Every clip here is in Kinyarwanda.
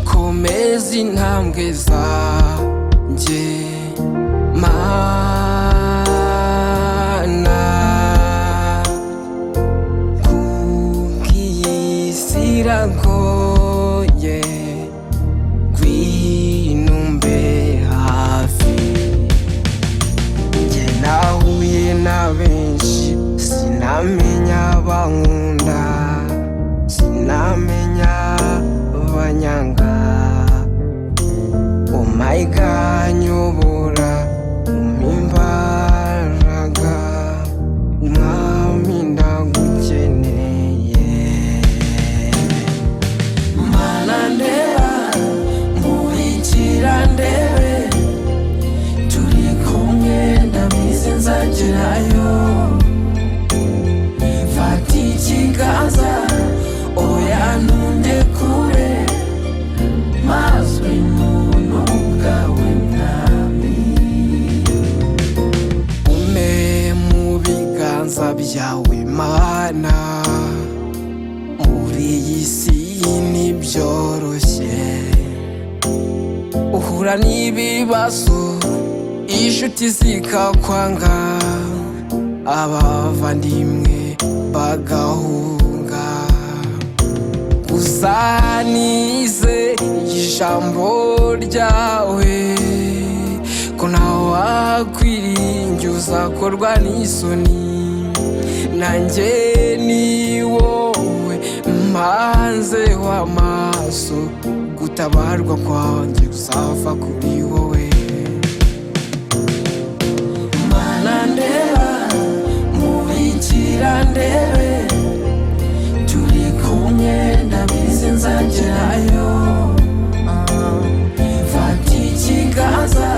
ukomeze intambwe zanjye Mana, kubw'iyi si iragoye ngwino umbe hafi. Njye nahuye na benshi sinamenya abankunda, sinamenya abanyanga. Oh my God, nyobora umpa imbaraga, mwami ndagukeneye. Mana ndeba, nkurikira ndebe, turi kumwe ndabizi nzagerayo. Fata ikiganza, oya ntundekure, mazwe n'ubuntu bwawe mwami. Umpe mu biganza byawe Mana, muri iyi si ntibyoroshye. Uhura n'ibibazo, inshuti zikakwanga, abavandimwe bagahunga. Gusa nize ijambo ryawe ko ntawe wakwiringira uzakorwa n'isoni. Nanjye ni wowe mpanzeho amaso, gutabarwa kwanjye kuzava kuri wowe. Mana ndeba, nkurikira ndebe, turi kumwe ndabizi nzagerayo. Fata ikiganza,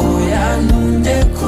oya ntundekure.